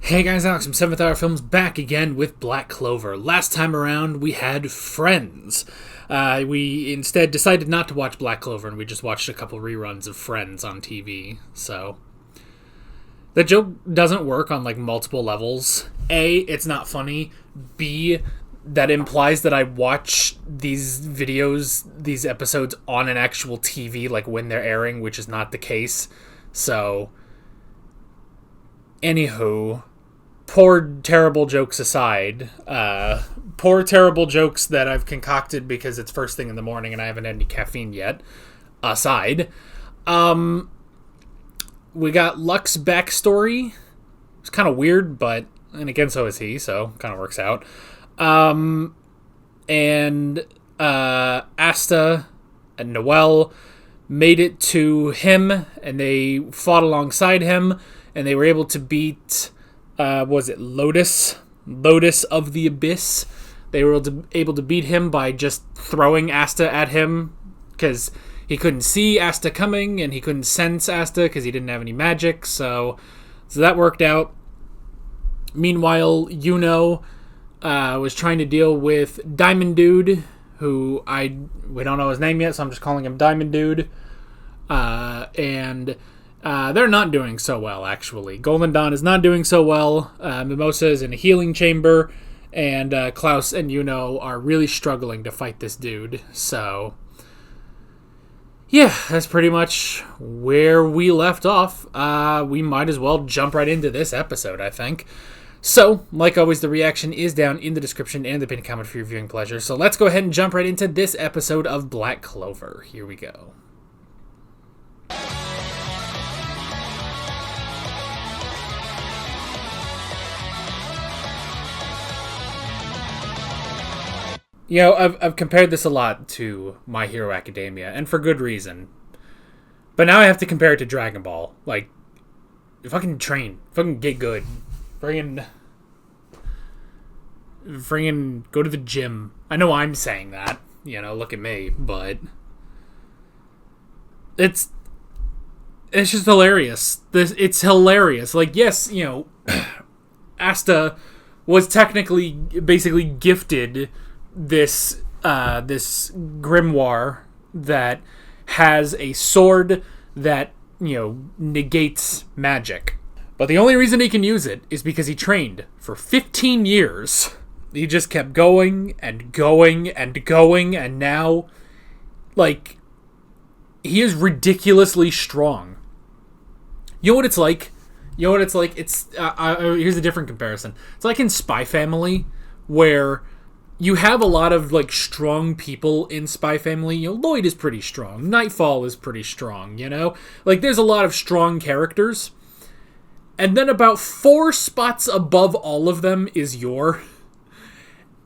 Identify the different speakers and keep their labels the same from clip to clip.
Speaker 1: Hey guys, Alex from 7th Hour Films back again with Black Clover. Last time around we had Friends. We instead decided not to watch Black Clover and we just watched a couple reruns of Friends on TV. So, the joke doesn't work on multiple levels. A, it's not funny. B, that implies that I watch these videos, these episodes on an actual TV, when they're airing, which is not the case. So, anywho, poor terrible jokes aside, poor terrible jokes that I've concocted because it's first thing in the morning and I haven't had any caffeine yet, aside, we got Luck's backstory. It's kind of weird, and again, so is he, so kind of works out. And Asta and Noelle made it to him, and they fought alongside him, and they were able to beat, Lotus of the Abyss. They were able to beat him by just throwing Asta at him, because he couldn't see Asta coming, and he couldn't sense Asta because he didn't have any magic, so that worked out. Meanwhile, Yuno was trying to deal with Diamond Dude, who we don't know his name yet, so I'm just calling him Diamond Dude. And they're not doing so well, actually. Golden Dawn is not doing so well. Mimosa is in a healing chamber, and Klaus and Yuno are really struggling to fight this dude. So, yeah, that's pretty much where we left off. We might as well jump right into this episode, I think. So, like always, the reaction is down in the description and the pinned comment for your viewing pleasure. So let's go ahead and jump right into this episode of Black Clover. Here we go. You know, I've compared this a lot to My Hero Academia, and for good reason. But now I have to compare it to Dragon Ball. Fucking train. Fucking get good. Friggin' go to the gym. I know I'm saying that. Look at me. But it's just hilarious. It's hilarious. Yes, Asta was technically basically gifted this grimoire that has a sword that negates magic, but the only reason he can use it is because he trained for 15 years. He just kept going and going and going, and now he is ridiculously strong. You know what it's like? It's here's a different comparison. It's like in Spy Family, where you have a lot of strong people in Spy Family. Lloyd is pretty strong. Nightfall is pretty strong, there's a lot of strong characters. And then about 4 spots above all of them is Yor.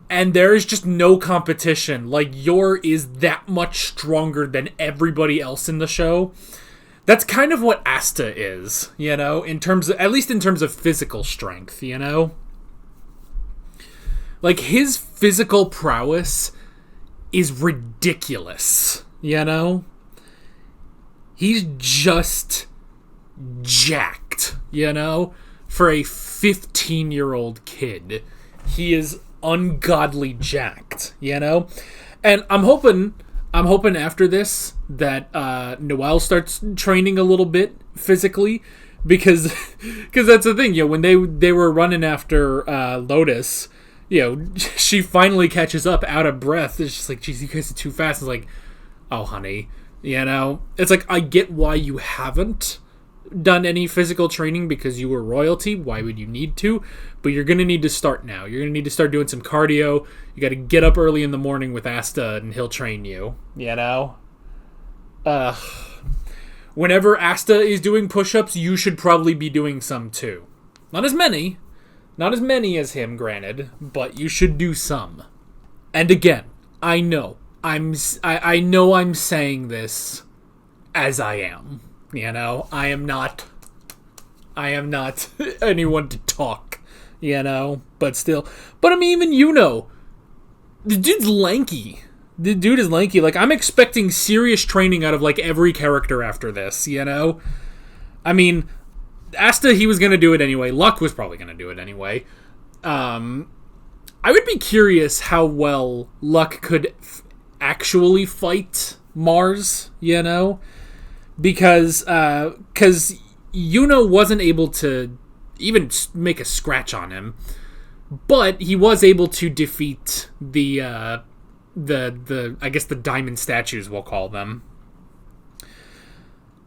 Speaker 1: And there is just no competition. Yor is that much stronger than everybody else in the show. That's kind of what Asta is, in terms of, at least in terms of physical strength, his physical prowess is ridiculous, He's just jacked, For a 15-year-old kid, he is ungodly jacked, And I'm hoping after this that Noelle starts training a little bit physically, because that's the thing, when they were running after Lotus, she finally catches up out of breath. It's just geez, you guys are too fast. It's oh, honey, it's I get why you haven't done any physical training because you were royalty. Why would you need to? But you're going to need to start now. You're going to need to start doing some cardio. You got to get up early in the morning with Asta and he'll train you, Whenever Asta is doing push-ups, you should probably be doing some too. Not as many as him, granted, but you should do some. And again, I know I'm saying this as I am. I am not anyone to talk, but still. But I mean, even the dude's lanky. The dude is lanky. I'm expecting serious training out of every character after this, I mean, Asta, he was going to do it anyway. Luck was probably going to do it anyway. I would be curious how well Luck could actually fight Mars, because Yuno wasn't able to even make a scratch on him, but he was able to defeat the I guess the diamond statues, we'll call them.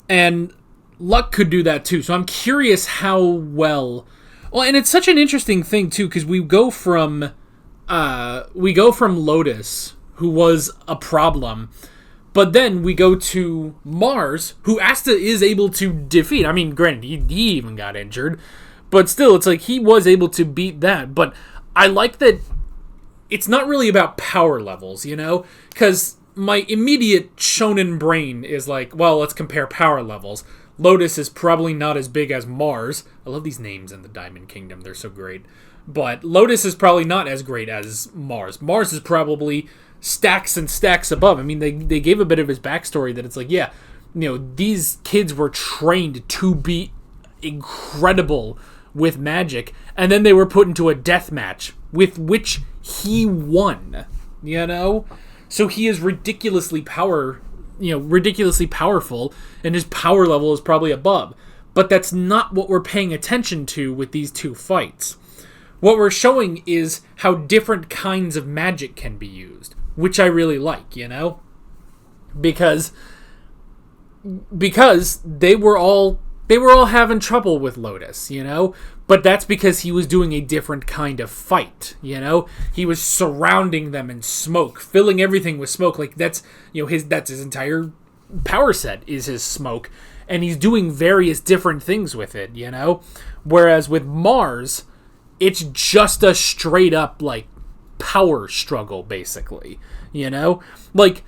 Speaker 1: And Luck could do that too. So I'm curious how well. Well, and it's such an interesting thing too, because we go from Lotus, who was a problem, but then we go to Mars, who Asta is able to defeat. I mean, granted, he even got injured, but still, it's like he was able to beat that. But I like that it's not really about power levels, because my immediate shonen brain is like, well, let's compare power levels. Lotus is probably not as big as Mars. I love these names in the Diamond Kingdom. They're so great. But Lotus is probably not as great as Mars. Mars is probably stacks and stacks above. I mean, they gave a bit of his backstory that it's like, yeah, these kids were trained to be incredible with magic, and then they were put into a death match with which he won, So he is ridiculously powerful, and his power level is probably above. But that's not what we're paying attention to with these two fights. What we're showing is how different kinds of magic can be used, which I really like, because they were all having trouble with Lotus, but that's because he was doing a different kind of fight, he was surrounding them in smoke, filling everything with smoke. Like that's his entire power set is his smoke, and he's doing various different things with it, whereas with Mars, it's just a straight up like power struggle, basically, like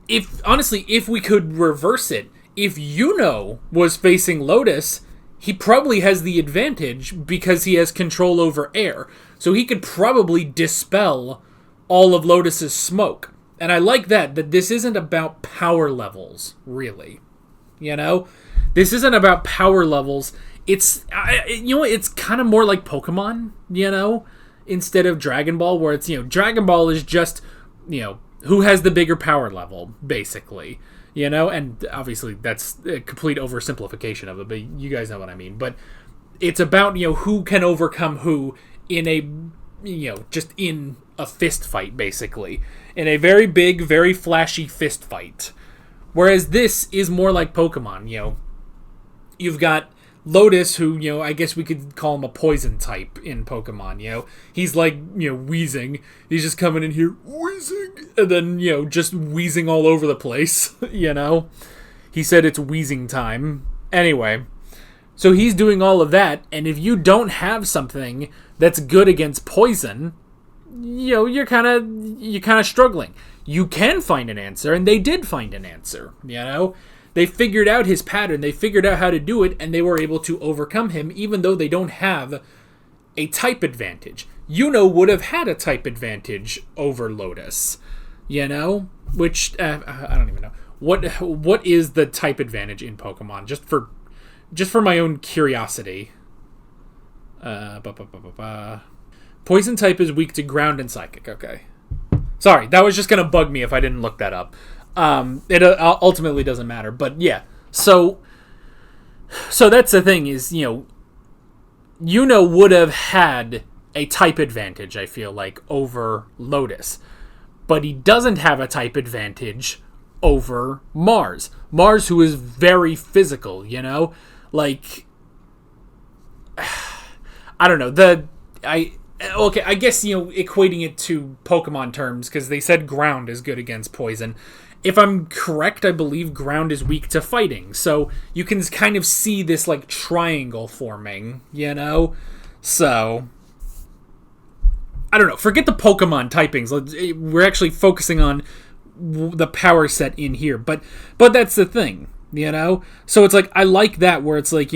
Speaker 1: if we could reverse it, if Yuno was facing Lotus, he probably has the advantage because he has control over air. So he could probably dispel all of Lotus's smoke. And I like that this isn't about power levels, really. This isn't about power levels. It's, it's kind of more like Pokemon, instead of Dragon Ball, where it's, Dragon Ball is just, who has the bigger power level, basically. And obviously that's a complete oversimplification of it, but you guys know what I mean. But it's about, who can overcome who in a, just in a fist fight, basically. In a very big, very flashy fist fight. Whereas this is more like Pokemon, You've got Lotus, who, I guess we could call him a poison type in Pokemon, He's like, wheezing. He's just coming in here, wheezing, and then, just wheezing all over the place, He said it's wheezing time. Anyway, so he's doing all of that, and if you don't have something that's good against poison, you're kind of struggling. You can find an answer, and they did find an answer, They figured out his pattern, they figured out how to do it, and they were able to overcome him, even though they don't have a type advantage. Yuno would have had a type advantage over Lotus, which, I don't even know. What is the type advantage in Pokemon? Just for my own curiosity. Poison type is weak to ground and psychic, okay. Sorry, that was just going to bug me if I didn't look that up. It ultimately doesn't matter, but yeah. So that's the thing is, Yuno would have had a type advantage, I feel like, over Lotus, but he doesn't have a type advantage over Mars. Mars, who is very physical, like, I don't know, I guess, equating it to Pokemon terms, because they said ground is good against poison. If I'm correct, I believe ground is weak to fighting. So you can kind of see this, like, triangle forming, So, I don't know. Forget the Pokemon typings. We're actually focusing on the power set in here. But that's the thing, So it's like, I like that where it's like,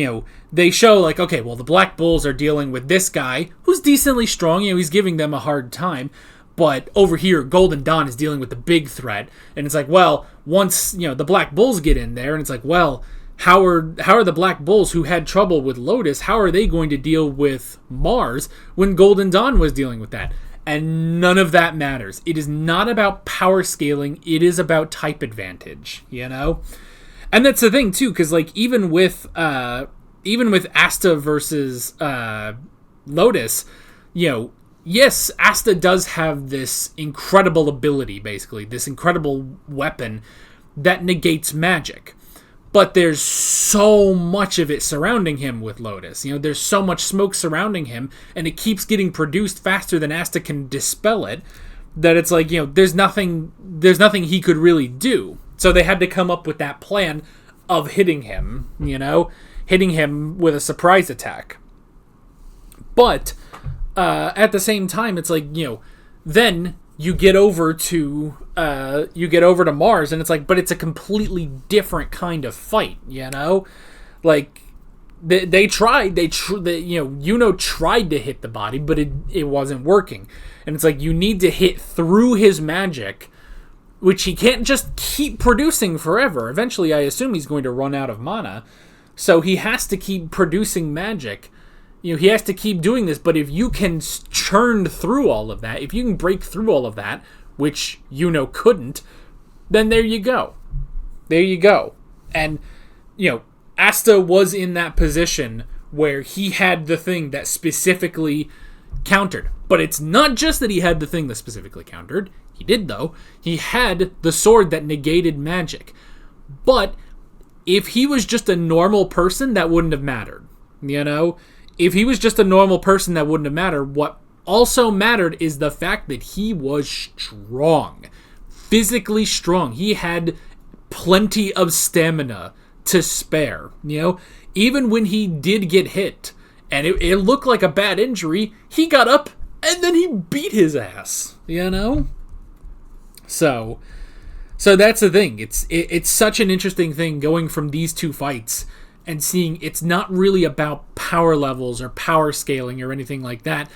Speaker 1: they show, like, okay, well, the Black Bulls are dealing with this guy who's decently strong. He's giving them a hard time. But over here, Golden Dawn is dealing with the big threat. And it's like, well, once, the Black Bulls get in there, and it's like, well, how are the Black Bulls who had trouble with Lotus, how are they going to deal with Mars when Golden Dawn was dealing with that? And none of that matters. It is not about power scaling. It is about type advantage, you know? And that's the thing, too, because, like, even with Asta versus Lotus, you know, yes, Asta does have this incredible ability, basically, this incredible weapon that negates magic. But there's so much of it surrounding him with Lotus. You know, there's so much smoke surrounding him, and it keeps getting produced faster than Asta can dispel it, that it's like, you know, there's nothing he could really do. So they had to come up with that plan of hitting him, you know, hitting him with a surprise attack. But at the same time, it's like, you know, then you get over to Mars, and it's like, but it's a completely different kind of fight, you know? Like, they tried to hit the body, but it wasn't working. And it's like, you need to hit through his magic, which he can't just keep producing forever. Eventually, I assume he's going to run out of mana, so he has to keep producing magic. You know, he has to keep doing this, but if you can churn through all of that, if you can break through all of that, which couldn't, then there you go. There you go. And, you know, Asta was in that position where he had the thing that specifically countered. But it's not just that he had the thing that specifically countered. He did, though. He had the sword that negated magic. But if he was just a normal person, that wouldn't have mattered. You know? If he was just a normal person, that wouldn't have mattered. What also mattered is the fact that he was strong. Physically strong. He had plenty of stamina to spare. You know? Even when he did get hit, and it looked like a bad injury, he got up, and then he beat his ass. You know? So that's the thing. It's such an interesting thing going from these two fights and seeing it's not really about power levels or power scaling or anything like that.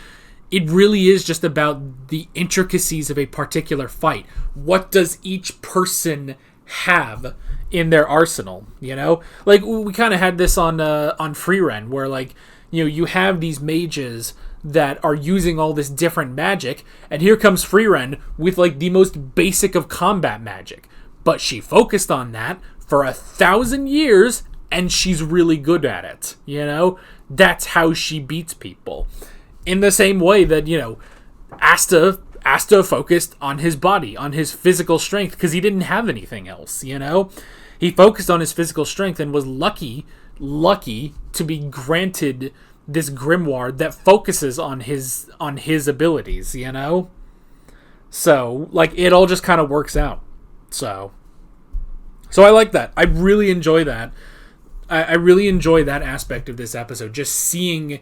Speaker 1: It really is just about the intricacies of a particular fight. What does each person have in their arsenal, you know? Like, we kind of had this on Free Ren, where, like, you know, you have these mages that are using all this different magic, and here comes Free Ren with, like, the most basic of combat magic. But she focused on that for 1,000 years, and she's really good at it, you know? That's how she beats people. In the same way that, you know, Asta focused on his body, on his physical strength, because he didn't have anything else, you know? He focused on his physical strength and was lucky to be granted this grimoire that focuses on his abilities, you know? So, like, it all just kind of works out. So I like that. I really enjoy that. I really enjoy that aspect of this episode, just seeing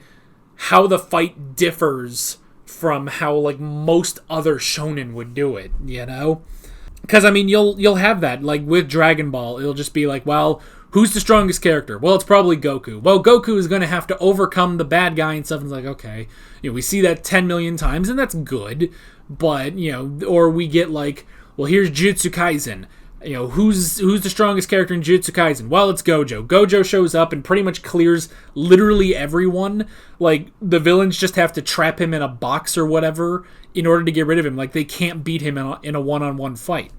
Speaker 1: how the fight differs from how, like, most other shonen would do it, you know? Because, I mean, you'll have that, like, with Dragon Ball, it'll just be like, well, who's the strongest character? Well, it's probably Goku. Well, Goku is going to have to overcome the bad guy and stuff, and it's like, okay, you know, we see that 10 million times, and that's good, but, you know, or we get, like, well, here's Jujutsu Kaisen. You know, who's the strongest character in Jujutsu Kaisen? Well, it's Gojo. Gojo shows up and pretty much clears literally everyone. Like, the villains just have to trap him in a box or whatever in order to get rid of him. Like, they can't beat him in a one-on-one fight.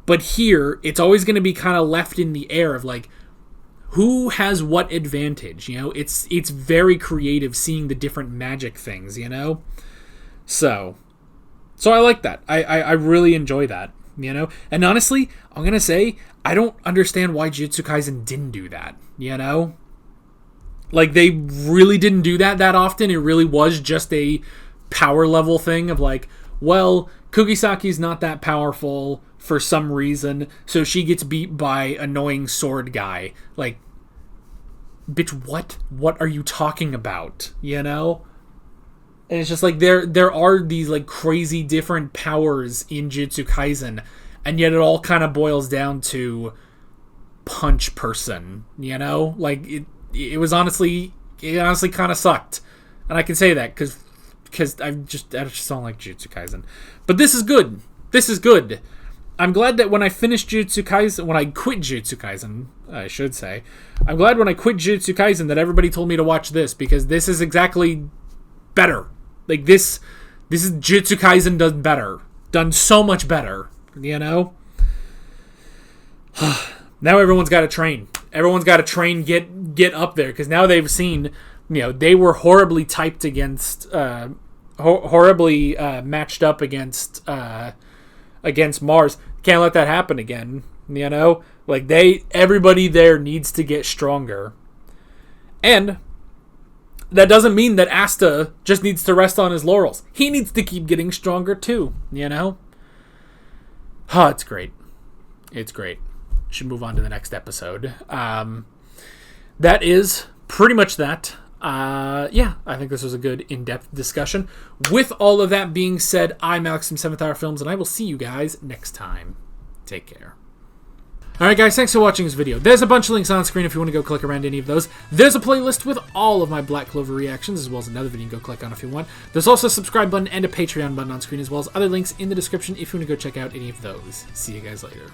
Speaker 1: But here, it's always going to be kind of left in the air of, like, who has what advantage, you know? It's very creative seeing the different magic things, you know? So I like that. I really enjoy that. You know, and honestly, I'm gonna say I don't understand why Jujutsu Kaisen didn't do that. You know, like, they really didn't do that often. It really was just a power level thing of, like, well, Kugisaki's not that powerful for some reason, so she gets beat by annoying sword guy. Like, bitch, what are you talking about? You know. And it's just like there are these, like, crazy different powers in Jujutsu Kaisen, and yet it all kind of boils down to punch person, you know? Like, it honestly kind of sucked. And I can say that because I just don't like Jujutsu Kaisen. But this is good. This is good. I'm glad that when I finished Jujutsu Kaisen, when I quit Jujutsu Kaisen, I should say, I'm glad when I quit Jujutsu Kaisen that everybody told me to watch this, because this is exactly better. Like, this is Jujutsu Kaisen done better. Done so much better, you know? Now everyone's got to train. Everyone's got to train, get up there, because now they've seen, you know, they were horribly typed against, horribly matched up against Mars. Can't let that happen again, you know? Like, everybody there needs to get stronger. And that doesn't mean that Asta just needs to rest on his laurels. He needs to keep getting stronger too, you know? Oh, it's great. It's great. Should move on to the next episode. That is pretty much that. Yeah, I think this was a good in-depth discussion. With all of that being said, I'm Alex from 7th Hour Films, and I will see you guys next time. Take care. Alright guys, thanks for watching this video. There's a bunch of links on screen if you want to go click around any of those. There's a playlist with all of my Black Clover reactions, as well as another video you can go click on if you want. There's also a subscribe button and a Patreon button on screen, as well as other links in the description if you want to go check out any of those. See you guys later.